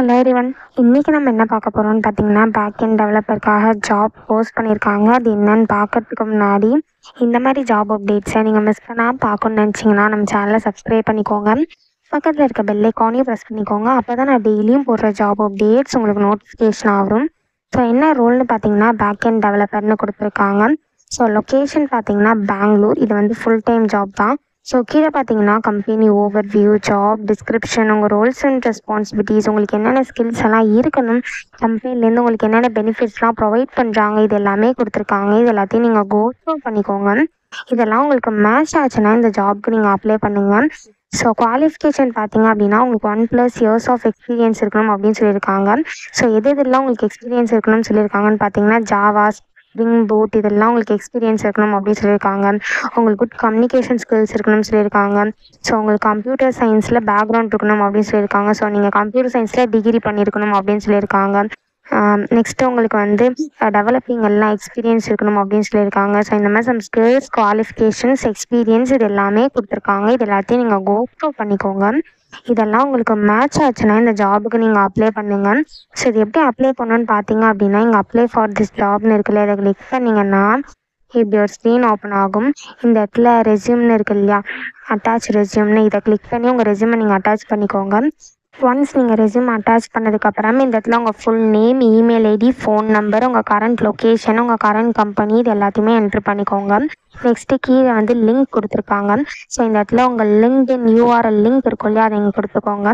Hello everyone. இன்றைக்கி நம்ம என்ன பார்க்க போகிறோம்னு பார்த்தீங்கன்னா, பேக் எண்ட் டெவலப்பருக்காக ஜாப் போஸ்ட் பண்ணியிருக்காங்க. அது என்னன்னு பார்க்கறதுக்கு முன்னாடி இந்த மாதிரி ஜாப் அப்டேட்ஸை நீங்கள் மிஸ் பண்ணாமல் பார்க்கணுன்னு நினச்சிங்கன்னா நம்ம சேனலை சப்ஸ்கிரைப் பண்ணிக்கோங்க. பக்கத்தில் இருக்க பெல் ஐக்கானையும் ப்ரெஸ் பண்ணிக்கோங்க. அப்போ தான் நான் டெய்லியும் போடுற ஜாப் அப்டேட்ஸ் உங்களுக்கு நோட்டிஃபிகேஷன் ஆகும். ஸோ என்ன ரோல்னு பார்த்தீங்கன்னா பேக் எண்ட் டெவலப்பர்னு கொடுத்துருக்காங்க. ஸோ லொக்கேஷன் பார்த்தீங்கன்னா பெங்களூர். இது வந்து ஃபுல் டைம் ஜாப் தான். ஸோ கீழே பார்த்தீங்கன்னா கம்பெனி ஓவர்வியூ, ஜாப் டிஸ்கிரிப்ஷன், உங்கள் ரோல்ஸ் அண்ட் ரெஸ்பான்சிபிலிட்டிஸ், உங்களுக்கு என்னென்ன ஸ்கில்ஸ் எல்லாம் இருக்கணும், கம்பெனிலேருந்து உங்களுக்கு என்னென்ன பெனிஃபிட்ஸ்லாம் ப்ரொவைட் பண்ணுறாங்க, இது எல்லாமே கொடுத்துருக்காங்க. இது எல்லாத்தையும் நீங்கள் கோ த்ரூ பண்ணிக்கோங்க. இதெல்லாம் உங்களுக்கு மேட்ச் ஆச்சுன்னா இந்த ஜாப்க்கு நீங்கள் அப்ளை பண்ணுங்கள். ஸோ குவாலிஃபிகேஷன் பார்த்தீங்க அப்படின்னா உங்களுக்கு 1+ இயர்ஸ் ஆஃப் எக்ஸ்பீரியன்ஸ் இருக்கணும் அப்படின்னு சொல்லியிருக்காங்க. ஸோ எதெல்லாம் உங்களுக்கு எக்ஸ்பீரியன்ஸ் இருக்கணும்னு சொல்லியிருக்காங்கன்னு பார்த்தீங்கன்னா ஜாவா, ஸ்ப்ரிங் பூட் இதெல்லாம் உங்களுக்கு எக்ஸ்பீரியன்ஸ் இருக்கணும் அப்படின்னு சொல்லியிருக்காங்க. உங்களுக்கு குட் கம்யூனிகேஷன் ஸ்கில்ஸ் இருக்கணும்னு சொல்லியிருக்காங்க. ஸோ உங்களுக்கு கம்ப்யூட்டர் சயின்ஸில் பேக்ரவுண்ட் இருக்கணும் அப்படின்னு சொல்லியிருக்காங்க. ஸோ நீங்கள் கம்ப்யூட்டர் சயின்ஸில் டிகிரி பண்ணியிருக்கணும் அப்படின்னு சொல்லியிருக்காங்க. நெக்ஸ்ட்டு உங்களுக்கு வந்து டெவலப்பிங் எல்லாம் எக்ஸ்பீரியன்ஸ் இருக்கணும் அப்படின்னு சொல்லியிருக்காங்க. ஸோ இந்த மாதிரி சம் ஸ்கில்ஸ், குவாலிஃபிகேஷன்ஸ், எக்ஸ்பீரியன்ஸ் இது எல்லாமே கொடுத்துருக்காங்க. இது எல்லாத்தையும் நீங்கள் கோ த்ரூ பண்ணிக்கோங்க. இதெல்லாம் உங்களுக்கு மேட்ச் ஆச்சுன்னா இந்த ஜாபுக்கு நீங்கள் அப்ளை பண்ணுங்கள். ஸோ இது எப்படி அப்ளை பண்ணணுன்னு பார்த்தீங்க அப்படின்னா இங்கே அப்ளை ஃபார் திஸ் ஜாப்னு இருக்குல்ல, இதை கிளிக் பண்ணிங்கன்னா இப்படி ஒரு ஸ்க்ரீன் ஓப்பன் ஆகும். இந்த இடத்துல ரெஸ்யூம்னு இருக்கு இல்லையா, அட்டாச் ரெஸ்யூம்னு, இதை கிளிக் பண்ணி உங்கள் ரெஸ்யூமை நீங்கள் அட்டாச் பண்ணிக்கோங்க. ஒன்ஸ் நீங்கள் ரெஸ்யூம் அட்டாச் பண்ணதுக்கப்புறம் இந்த இடத்துல உங்கள் full name, email ID, phone number, உங்கள் கரண்ட் லொக்கேஷன், உங்கள் கரண்ட் கம்பெனி இது எல்லாத்தையுமே என்ட்ரு பண்ணிக்கோங்க. நெக்ஸ்ட்டு கீழே வந்து லிங்க் கொடுத்துருக்காங்க. ஸோ இந்த இடத்துல உங்கள் லிங்க்டின் யூஆர்எல் லிங்க் இருக்கும் இல்லையா, அதை இங்கே கொடுத்துக்கோங்க.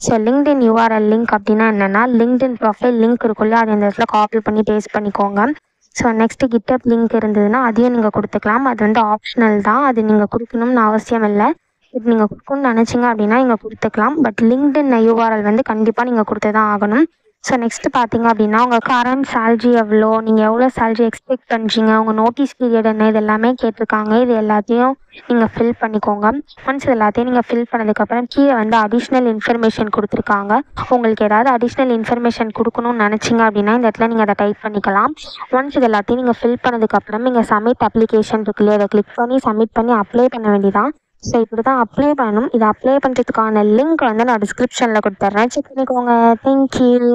ஸோ லிங்க்டின் யூஆர்எல் லிங்க் அப்படின்னா என்னென்னா லிங்க்டின் ப்ரொஃபைல் லிங்க் இருக்கும் இல்லையா, அதை இந்த இடத்துல காப்பி பண்ணி பேஸ்ட் பண்ணிக்கோங்க. ஸோ நெக்ஸ்ட்டு கிட்டப் லிங்க் இருந்ததுன்னா அதையும் நீங்கள் கொடுத்துக்கலாம். அது வந்து ஆப்ஷனல் தான், அது நீங்கள் கொடுக்கணும்னு அவசியம் இல்லை. இது நீங்கள் கொடுக்கணும்னு நினச்சிங்க அப்படின்னா நீங்கள் கொடுத்துக்கலாம். பட் லிங்க்டின் யூஆர்எல் வந்து கண்டிப்பாக நீங்கள் கொடுத்து தான் ஆகணும். ஸோ நெக்ஸ்ட்டு பார்த்தீங்க அப்படின்னா உங்கள் கரண்ட் சேல்ரி எவ்வளோ, நீங்கள் எவ்வளோ சேல்ரி எக்ஸ்பெக்ட் பண்ணுறீங்க, உங்கள் நோட்டீஸ் பீரியட் என்ன, இது எல்லாமே கேட்டிருக்காங்க. இது எல்லாத்தையும் நீங்கள் ஃபில் பண்ணிக்கோங்க. ஒன்ஸ் இது எல்லாத்தையும் நீங்கள் ஃபில் பண்ணதுக்கப்புறம் கீழே வந்து அடிஷ்னல் இன்ஃபர்மேஷன் கொடுத்துருக்காங்க. உங்களுக்கு ஏதாவது அடிஷ்னல் இன்ஃபர்மேஷன் கொடுக்கணும்னு நினச்சிங்க அப்படின்னா இந்த இடத்துல நீங்கள் அதை டைப் பண்ணிக்கலாம். ஒன்ஸ் இது எல்லாத்தையும் நீங்கள் ஃபில் பண்ணதுக்கப்புறம் நீங்கள் சப்மிட் அப்ளிகேஷன் இருக்கு இல்லையா, அதை கிளிக் பண்ணி சப்மிட் பண்ணி அப்ளை பண்ண வேண்டியதான். ஸோ இப்படி தான் அப்ளை பண்ணணும். இதை அப்ளை பண்ணுறதுக்கான லிங்க் வந்து நான் டிஸ்கிரிப்ஷனில் கொடுத்துட்றேன், செக் பண்ணிக்கோங்க. தேங்க்யூ.